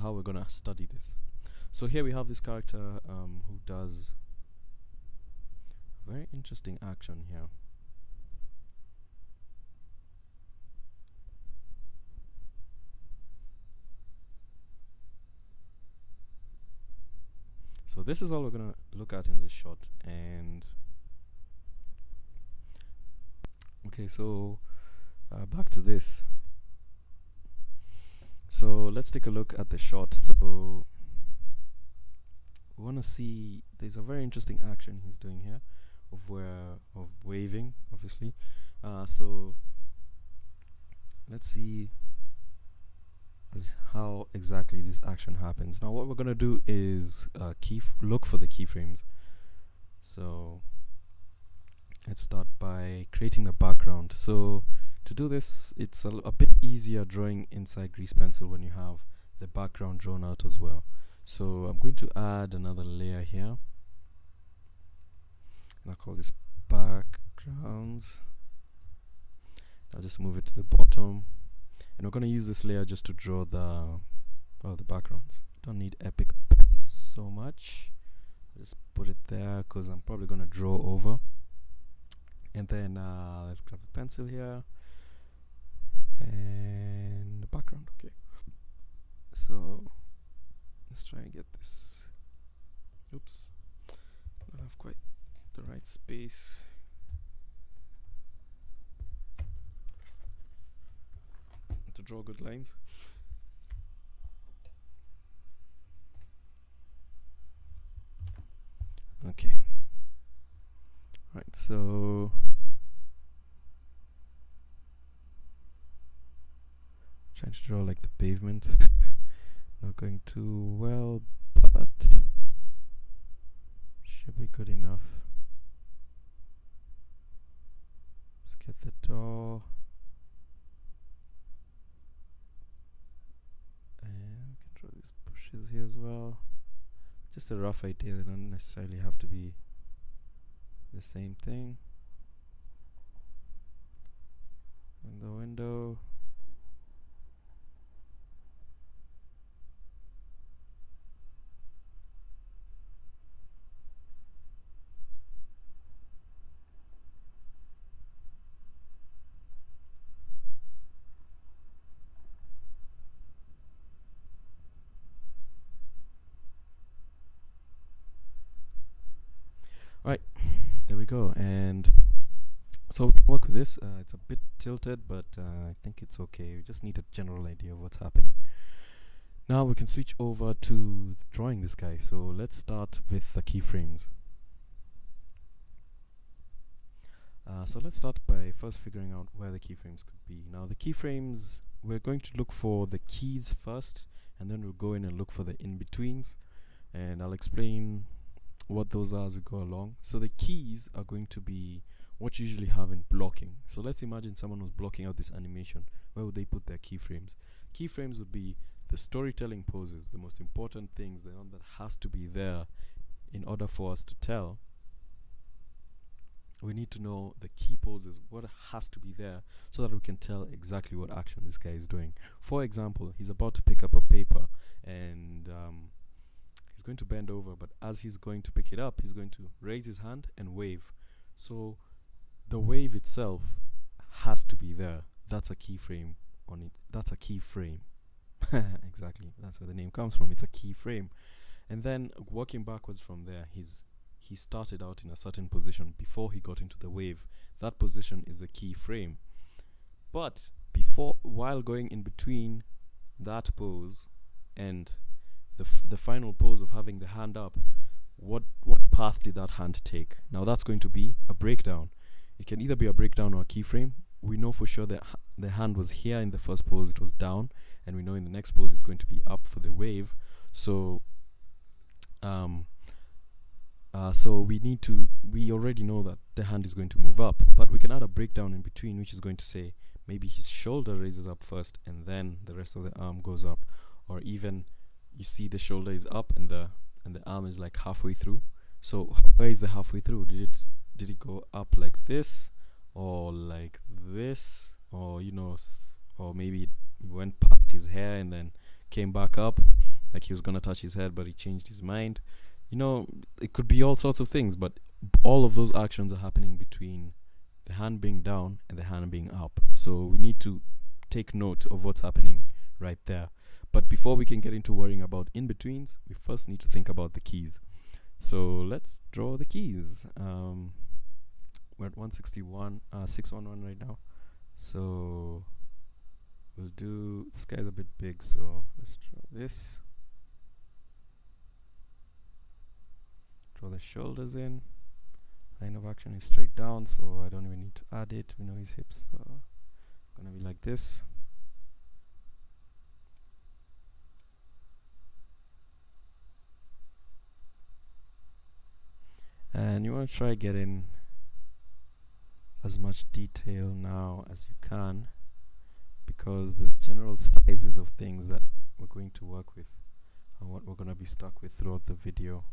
how we're gonna study this. So here we have this character who does a very interesting action here. So this is all we're gonna look at in this shot. And okay, so back to this. So let's take a look at the shot. So we want to see, there's a very interesting action he's doing here of waving, obviously. So let's see how exactly this action happens. Now what we're gonna do is look for the keyframes. So let's start by creating the background. So to do this, it's a bit easier drawing inside Grease Pencil when you have the background drawn out as well. So I'm going to add another layer here, and I'll call this backgrounds. I'll just move it to the bottom, and we're going to use this layer just to draw the backgrounds. Don't need epic pen so much. I'll just put it there because I'm probably going to draw over. And then let's grab a pencil here and the background. Okay, so let's try and get this. Oops, I don't have quite the right space. To draw good lines. Okay, right, so trying to draw like the pavement. Not going too well, but should be good enough. Let's get the door. And we can draw these bushes here as well. Just a rough idea, they don't necessarily have to be the same thing. And the window. Right, there we go. And so we can work with this. It's a bit tilted, but I think it's okay. We just need a general idea of what's happening. Now we can switch over to drawing this guy. So let's start with the keyframes. So let's start by first figuring out where the keyframes could be. Now the keyframes, we're going to look for the keys first, and then we'll go in and look for the in-betweens, and I'll explain what those are as we go along. So the keys are going to be what you usually have in blocking. So let's imagine someone was blocking out this animation. Where would they put their keyframes? Keyframes would be the storytelling poses, the most important things, the one that has to be there in order for us to tell. We need to know the key poses, what has to be there, so that we can tell exactly what action this guy is doing. For example, he's about to pick up a paper, and he's going to bend over, but as he's going to pick it up, he's going to raise his hand and wave. So the wave itself has to be there. That's a keyframe on it. That's a keyframe. Exactly, that's where the name comes from. It's a keyframe. And then working backwards from there, he started out in a certain position before he got into the wave. That position is a keyframe. But while going in between that pose and the final pose of having the hand up, what path did that hand take? Now that's going to be a breakdown. It can either be a breakdown or a keyframe. We know for sure that the hand was here in the first pose, it was down, and we know in the next pose it's going to be up for the wave. So so we already know that the hand is going to move up, but we can add a breakdown in between, which is going to say maybe his shoulder raises up first and then the rest of the arm goes up, or even you see the shoulder is up and the arm is like halfway through. So where is the halfway through? Did it go up like this, or like this, or or maybe it went past his hair and then came back up? like he was gonna touch his head, but he changed his mind. You know, it could be all sorts of things, but all of those actions are happening between the hand being down and the hand being up. So we need to take note of what's happening right there. But before we can get into worrying about in-betweens, we first need to think about the keys. So let's draw the keys. We're at 161, 611 right now. So we'll do, this guy's a bit big, so let's draw this. Draw the shoulders in. Line of action is straight down, so I don't even need to add it. We know his hips are gonna be like this. And you want to try getting as much detail now as you can, because the general sizes of things that we're going to work with are what we're going to be stuck with throughout the video.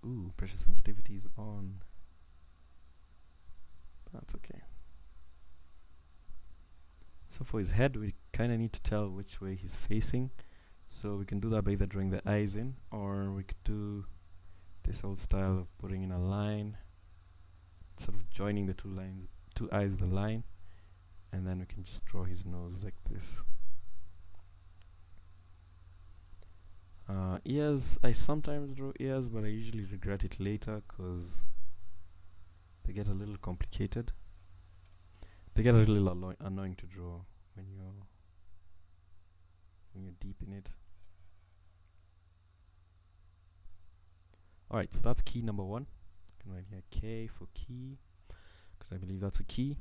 Ooh, pressure sensitivity is on. That's okay. So for his head, we kind of need to tell which way he's facing. So we can do that by either drawing the eyes in, or we could do this old style of putting in a line, sort of joining the two eyes of the line, and then we can just draw his nose like this. Ears, I sometimes draw ears, but I usually regret it later because they get a little complicated. They get a little annoying to draw when you're deep in it. Alright, so that's key number 1. I can write here K for key, because I believe that's a key.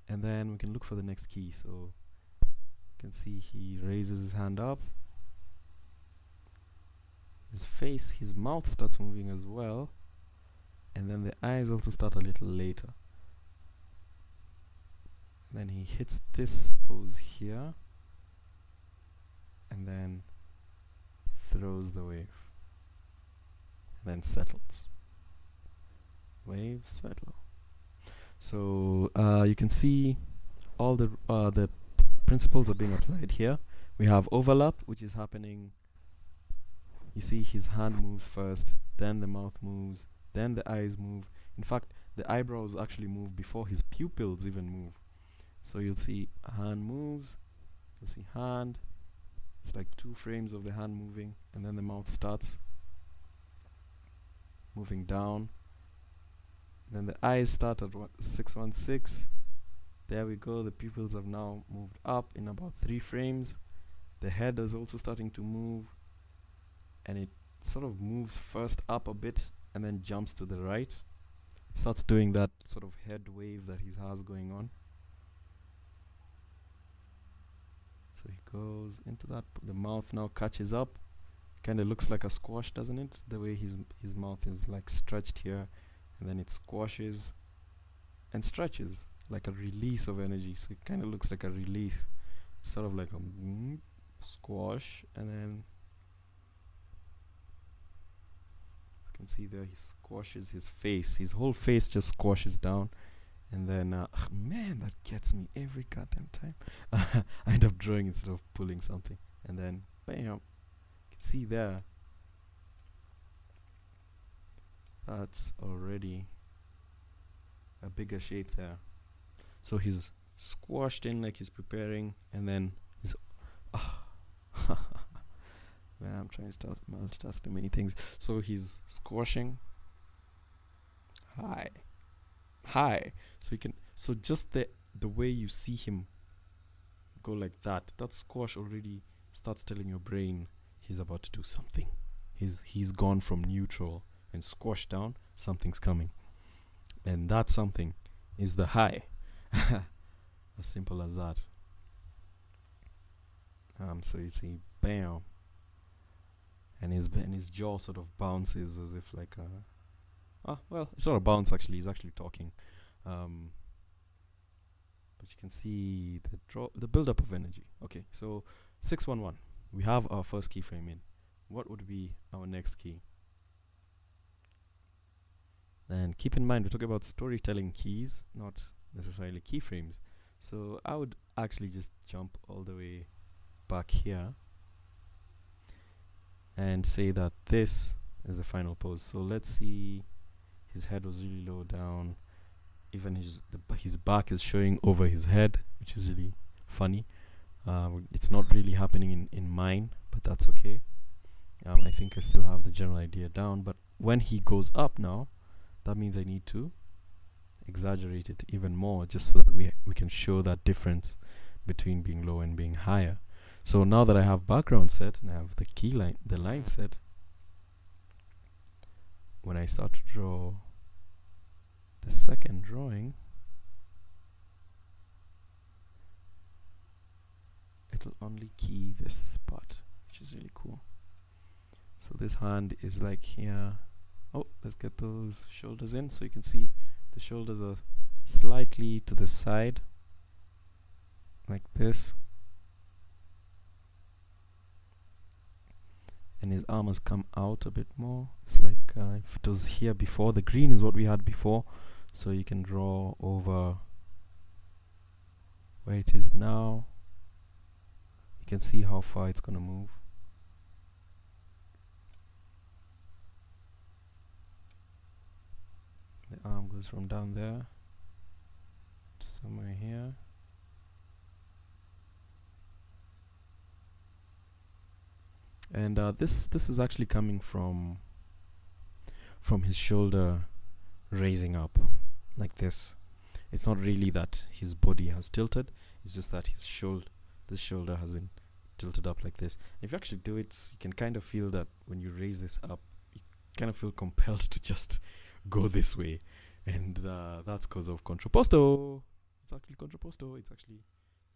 And then we can look for the next key. So you can see he raises his hand up. His face, his mouth starts moving as well. And then the eyes also start a little later. And then he hits this pose here. And then throws the wave. And then settles. Wave, settle. So you can see all the principles are being applied here. We have overlap, which is happening. You see his hand moves first, then the mouth moves, then the eyes move. In fact, the eyebrows actually move before his pupils even move. So you'll see a hand moves, you'll see hand. It's like 2 frames of the hand moving, and then the mouth starts moving down. And then the eyes start at 616. There we go, the pupils have now moved up in about 3 frames. The head is also starting to move, and it sort of moves first up a bit and then jumps to the right. It starts doing that sort of head wave that he has going on. So he goes into that, the mouth now catches up. Kind of looks like a squash, doesn't it? The way his mouth is like stretched here, and then it squashes and stretches like a release of energy. So it kind of looks like a release, sort of like a squash, and then you can see there he squashes his face. His whole face just squashes down, and then man, that gets me every goddamn time. I end up drawing instead of pulling something, and then bam, you can see there. That's already a bigger shape there. So he's squashed in like he's preparing, and then he's man, I'm trying to multitask too many things. So he's squashing high. So you can, so just the way you see him go like that, that squash already starts telling your brain he's about to do something. He's gone from neutral and squashed down, something's coming. And that something is the high. As simple as that. So you see, bam, and his jaw sort of bounces as if like a well, it's not a bounce actually, he's actually talking. But you can see the build-up of energy. Okay, so 611, we have our first keyframe in. What would be our next key? And keep in mind, we're talking about storytelling keys, not necessarily keyframes. So I would actually just jump all the way back here and say that this is the final pose. So let's see, his head was really low down. Even his back is showing over his head, which is really funny. It's not really happening in mine, but that's okay. I think I still have the general idea down, but when he goes up now, that means I need to exaggerate it even more, just so that we can show that difference between being low and being higher. So now that I have background set and I have the line set, when I start to draw the second drawing, it'll only key this spot, which is really cool. So this hand is like here. Oh, let's get those shoulders in. So you can see the shoulders are slightly to the side, like this. And his arm has come out a bit more. It's like if it was here before, the green is what we had before. So you can draw over where it is now. You can see how far it's going to move. The arm goes from down there to somewhere here. And this is actually coming from his shoulder raising up like this. It's not really that his body has tilted, it's just that this shoulder has been tilted up like this. If you actually do it, you can kind of feel that when you raise this up, you kind of feel compelled to just go this way, and that's because of Contrapposto. It's actually Contrapposto. It's actually,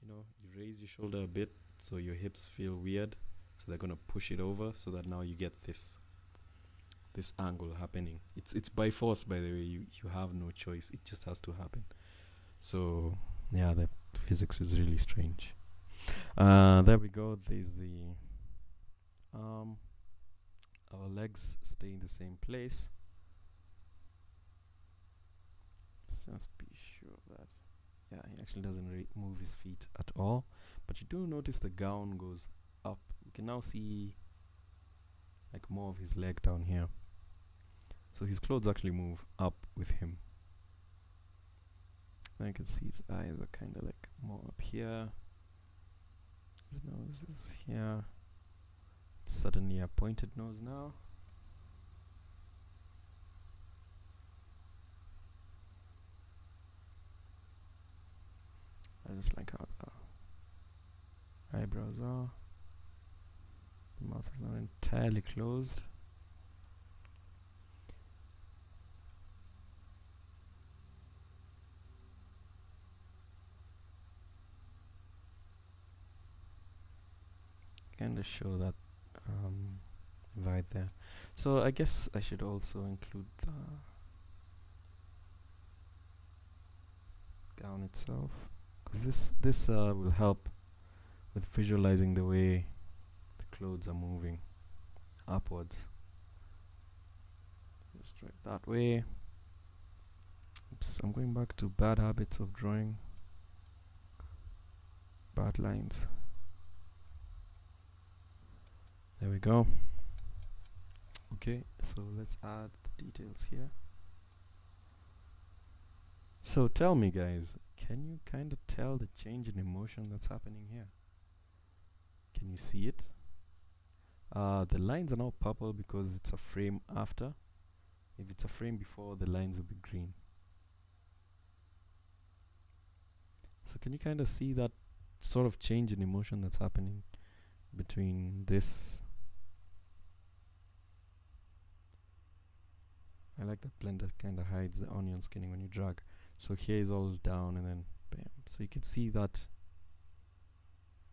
you raise your shoulder a bit so your hips feel weird, so they're gonna push it over, so that now you get this angle happening. It's by force, by the way. You have no choice. It just has to happen. So yeah, the physics is really strange. There we go. There's the arm. Our legs stay in the same place. Let's just be sure of that. Yeah, he actually doesn't move his feet at all. But you do notice the gown goes up. You can now see like more of his leg down here. So his clothes actually move up with him. Now you can see his eyes are kind of like more up here. His nose is here. It's suddenly a pointed nose now. I just like how the eyebrows are. The mouth is not entirely closed. Kind of show that vibe there. So I guess I should also include the gown itself, because this will help with visualizing the way the clothes are moving upwards. Just right that way. Oops, I'm going back to bad habits of drawing bad lines. There we go. Okay, so let's add the details here. So tell me, guys, can you kind of tell the change in emotion that's happening here? Can you see it? The lines are now purple because it's a frame after. If it's a frame before, the lines will be green. So can you kind of see that sort of change in emotion that's happening between this? I like that blender kind of hides the onion skinning when you drag. So here is all down and then bam. So you can see that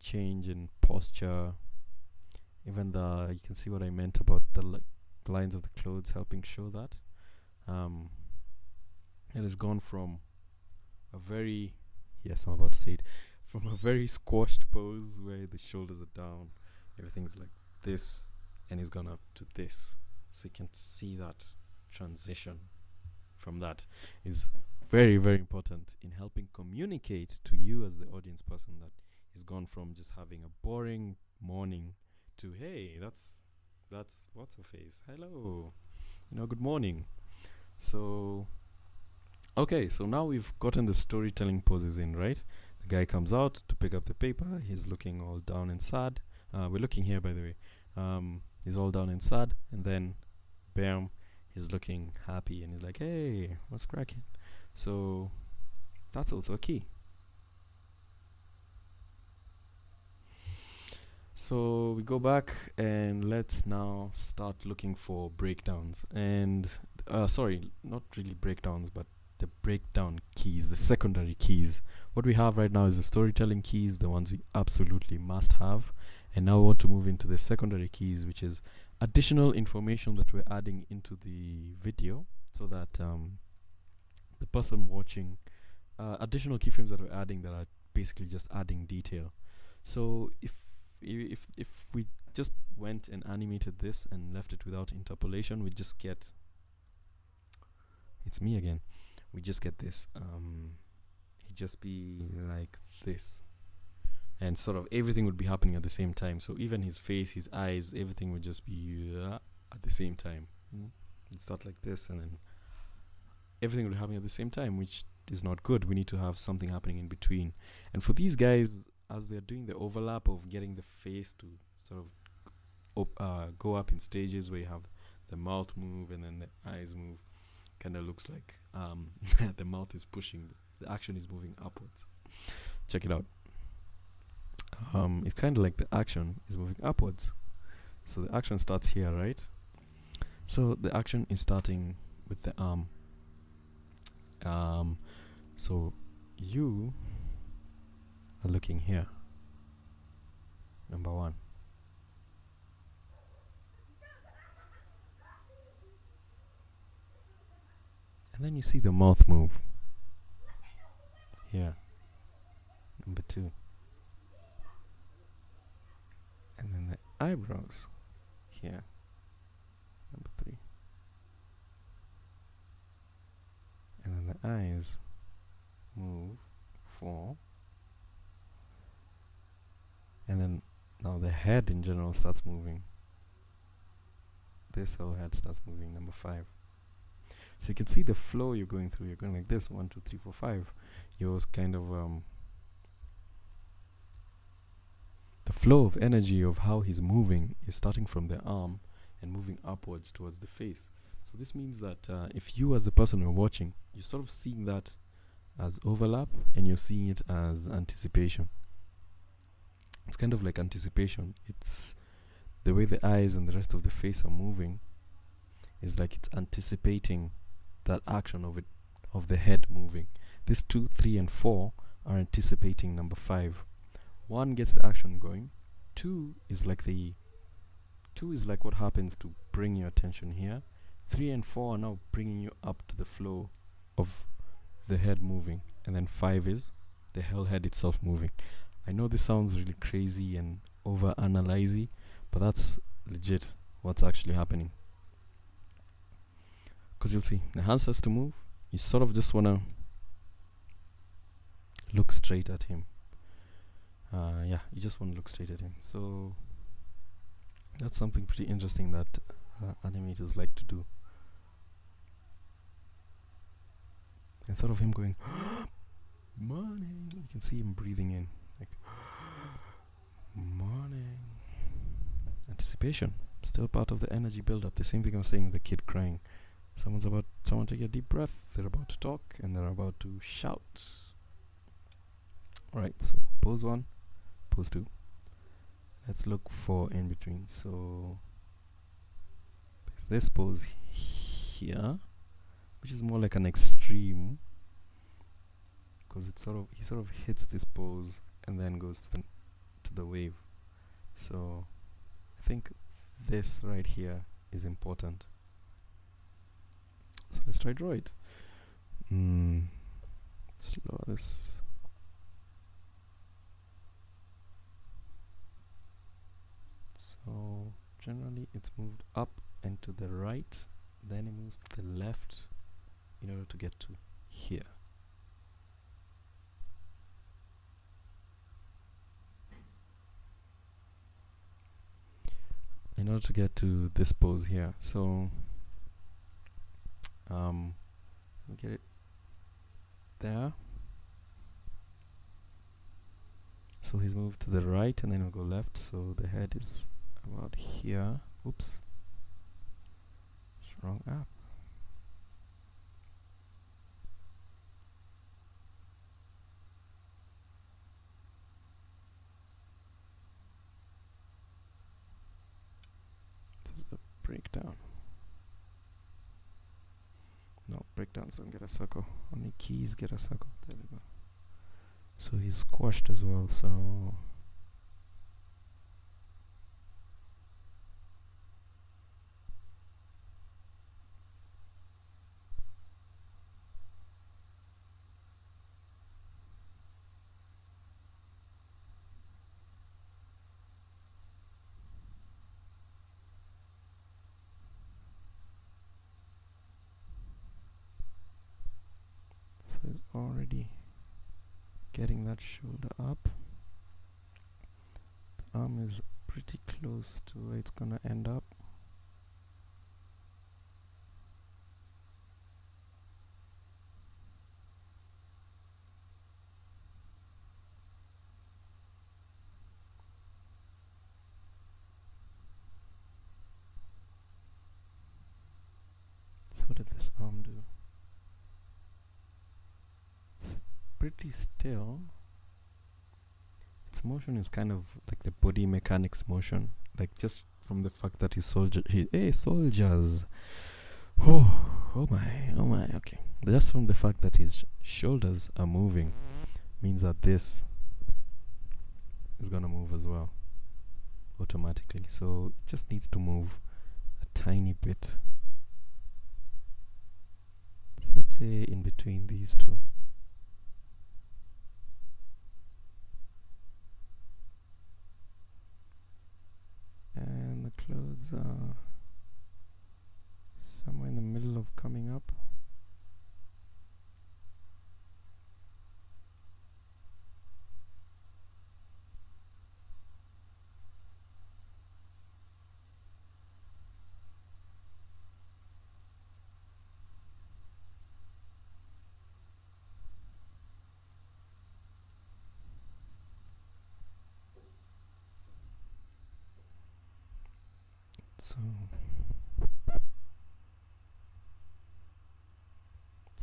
change in posture. Even you can see what I meant about the lines of the clothes helping show that. It has gone from a very, yes, I'm about to say it, from a very squashed pose where the shoulders are down, everything's like this, and it's gone up to this. So you can see that transition from that is very, very important in helping communicate to you as the audience person that he's gone from just having a boring morning to, hey, that's what's her face, hello, good morning. So okay, so now we've gotten the storytelling poses in, right? The guy comes out to pick up the paper. He's looking all down and sad. We're looking here, by the way. He's all down and sad, and then bam, he's looking happy and he's like, hey, what's cracking? So that's also a key. So we go back and let's now start looking for breakdowns. And sorry, not really breakdowns, but the breakdown keys, the secondary keys. What we have right now is the storytelling keys, the ones we absolutely must have. And now we want to move into the secondary keys, which is additional information that we're adding into the video so that the person watching, additional keyframes that we're adding that are basically just adding detail. So if we just went and animated this and left it without interpolation, we just get, it's me again, we just get this, he'd just be like this, and sort of everything would be happening at the same time. So even his face, his eyes, everything would just be at the same time. It'd start like this, and then everything would be happening at the same time, which is not good. We need to have something happening in between. And for these guys, as they're doing the overlap of getting the face to sort of go up in stages where you have the mouth move and then the eyes move, kind of looks like the mouth is pushing, the action is moving upwards. Check it out. It's kind of like the action is moving upwards. So the action starts here, right? So the action is starting with the arm. So you are looking here, number one. And then you see the mouth move here, number two. And then the eyebrows here, number three. And then the eyes move, four. And then now the head in general starts moving. This whole head starts moving, number five. So you can see the flow you're going through. You're going like this, 1, 2, 3, 4, 5. You're kind of the flow of energy of how he's moving is starting from the arm and moving upwards towards the face. So this means that if you as the person who are watching, you're sort of seeing that as overlap and you're seeing it as anticipation. It's kind of like anticipation. It's the way the eyes and the rest of the face are moving is like it's anticipating that action of the head moving. This 2, 3, and 4 are anticipating number 5. 1 gets the action going. 2 is like what happens to bring your attention here. 3 and 4 are now bringing you up to the flow of the head moving, and then 5 is the whole head itself moving. I know this sounds really crazy and over-analyzy, but that's legit what's actually happening. Because you'll see, the hand starts to move, you sort of just want to look straight at him. Yeah, you just want to look straight at him. So that's something pretty interesting that animators like to do. And sort of him going, morning. You can see him breathing in, like, morning. Anticipation, still part of the energy build-up. The same thing I was saying with the kid crying. Someone take a deep breath. They're about to talk and they're about to shout. Alright, so pose 1, pose 2. Let's look for in between. So there's this pose here, which is more like an extreme, because he sort of hits this pose and then goes to the wave. So I think this right here is important. So let's try draw it. Let's lower this. So generally it's moved up and to the right, then it moves to the left, in order to get to here. In order to get to this pose here, so get it there. So he's moved to the right, and then he'll go left. So the head is about here. Oops, it's wrong app. This is a breakdown. No, breakdowns don't get a circle. Only keys get a circle. There we go. So he's squashed as well, so he's already getting that shoulder up. The arm is pretty close to where it's gonna end up. So what did this arm do? Pretty still. Its motion is kind of like the body mechanics motion, like just from the fact that he's soldiers. Oh my, okay. Just from the fact that his shoulders are moving means that this is gonna move as well automatically. So it just needs to move a tiny bit. So let's say in between these two. And the clothes are somewhere in the middle of coming up. So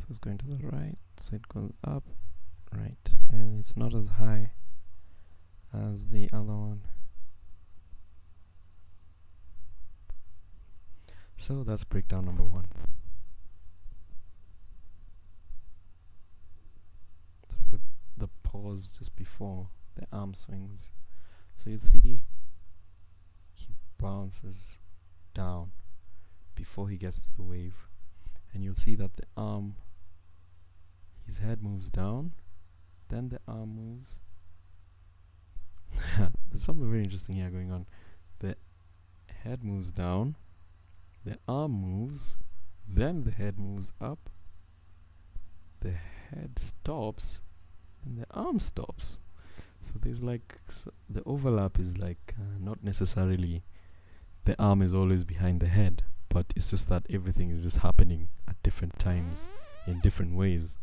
it's going to the right, so it goes up, right, and it's not as high as the other one. So that's breakdown number one. So the pause just before the arm swings. So you'll see he bounces down before he gets to the wave, and you'll see that the arm, his head moves down, then the arm moves. There's something very interesting here going on. The head moves down, the arm moves, then the head moves up, the head stops, and the arm stops. So there's like the overlap is like not necessarily the arm is always behind the head, but it's just that everything is just happening at different times in different ways.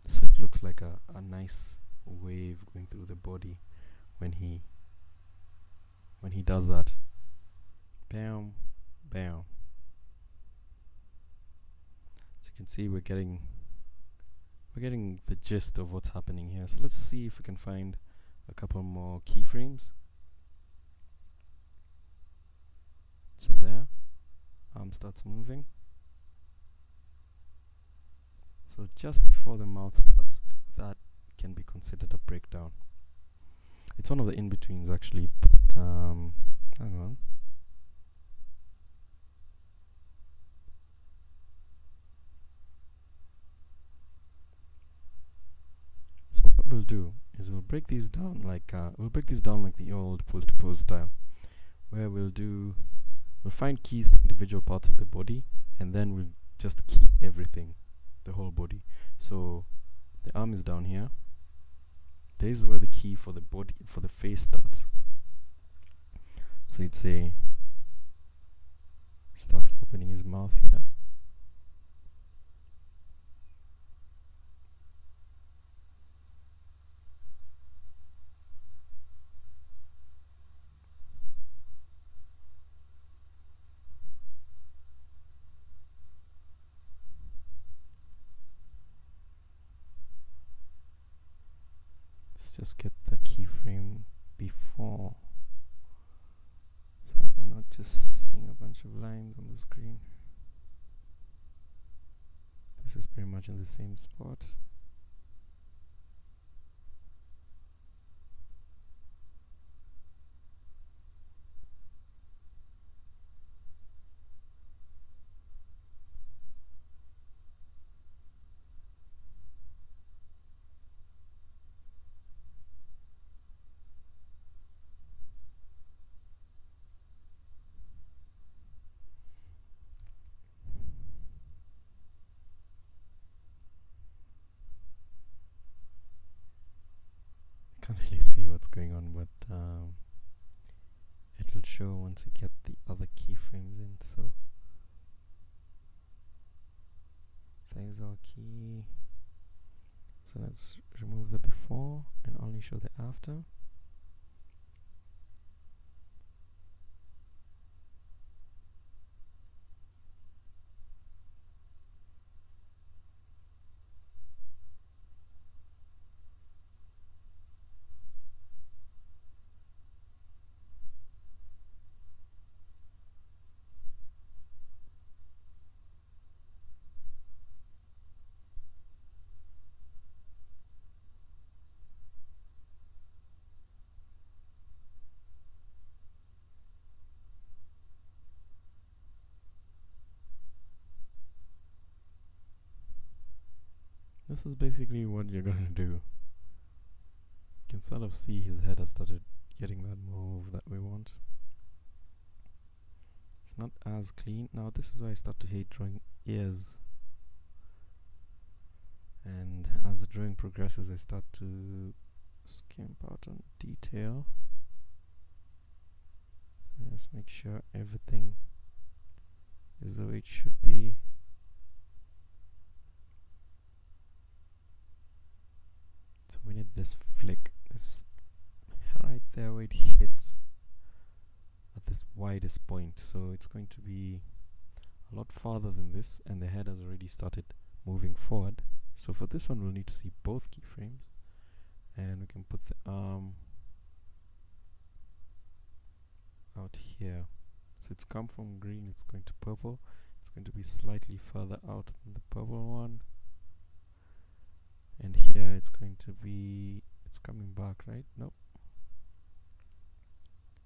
So it looks like a nice wave going through the body when he does that. Bam, bam. So you can see we're getting the gist of what's happening here. So let's see if we can find a couple more keyframes. So there, arm starts moving. So just before the mouth starts, that can be considered a breakdown. It's one of the in-betweens actually, but hang on. So what we'll do is we'll break these down like the old pose to pose style, where we'll do We'll find keys for individual parts of the body, and then we'll just key everything, the whole body. So the arm is down here. This is where the key for the body, for the face starts. So you'd say, starts opening his mouth here. Let's just get the keyframe before, so that we're not just seeing a bunch of lines on the screen. This is pretty much in the same spot. Can't really see what's going on, but it'll show once we get the other keyframes in. So there's our key. So let's remove the before and only show the after. This is basically what you're gonna do. You can sort of see his head has started getting that move that we want. It's not as clean. Now this is where I start to hate drawing ears. And as the drawing progresses, I start to skimp out on detail. So just make sure everything is the way it should be. So we need this flick, this right there where it hits at this widest point. So it's going to be a lot farther than this, and the head has already started moving forward. So for this one, we'll need to see both keyframes, and we can put the arm out here. So it's come from green, it's going to purple. It's going to be slightly further out than the purple one. And here it's going to be, it's coming back, right? Nope.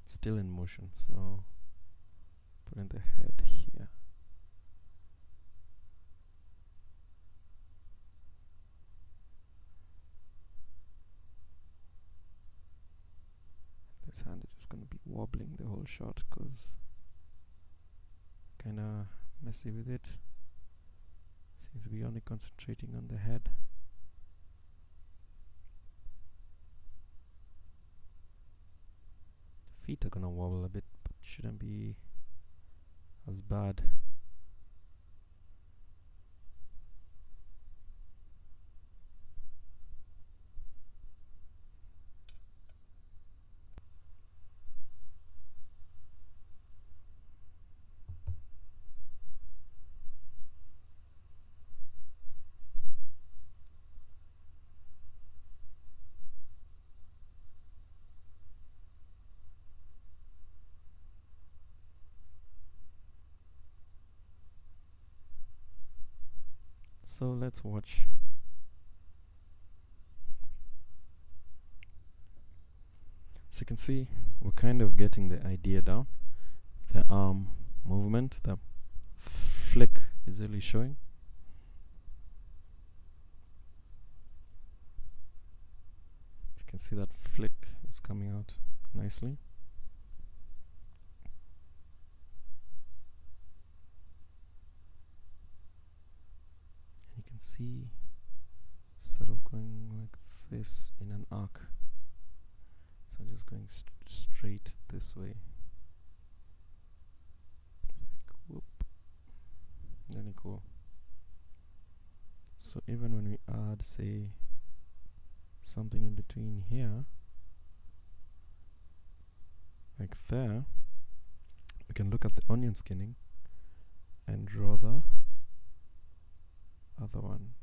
It's still in motion, so put in the head here. This hand is just going to be wobbling the whole shot because kind of messy with it. Seems to be only concentrating on the head. Feet are gonna wobble a bit, but shouldn't be as bad. So let's watch. So you can see we're kind of getting the idea down. The arm movement, the flick is really showing. You can see that flick is coming out nicely. see sort of going like this in an arc. So just going straight this way. Like whoop. Really cool. So even when we add, say, something in between here, like there, we can look at the onion skinning and draw the other one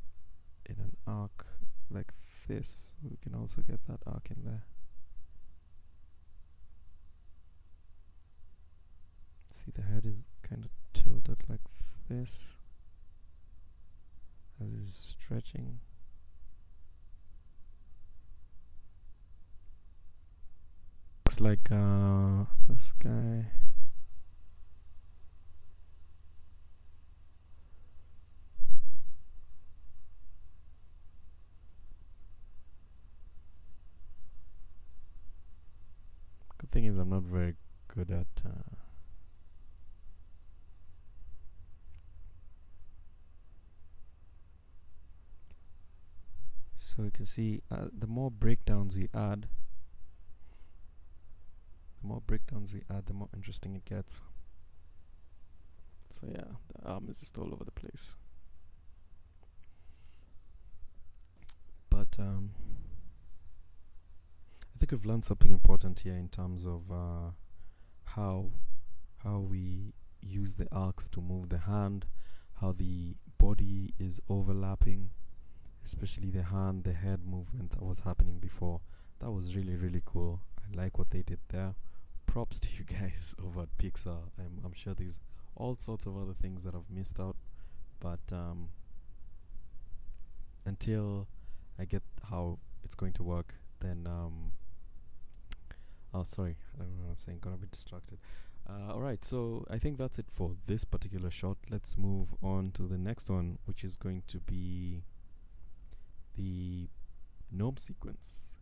in an arc like this. We can also get that arc in there. See, the head is kind of tilted like this as it's stretching. Looks like this guy. Good thing is I'm not very good at so you can see the more breakdowns we add, the more interesting it gets. So yeah, the arm is just all over the place. But I think we've learned something important here in terms of how we use the arcs to move the hand, how the body is overlapping, especially the hand, the head movement that was happening before. That was really, really cool. I like what they did there. Props to you guys over at Pixar. I'm sure there's all sorts of other things that I've missed out, but until I get how it's going to work, then oh, sorry, I don't know what I'm saying, gonna be distracted. Alright, so I think that's it for this particular shot. Let's move on to the next one, which is going to be the gnome sequence.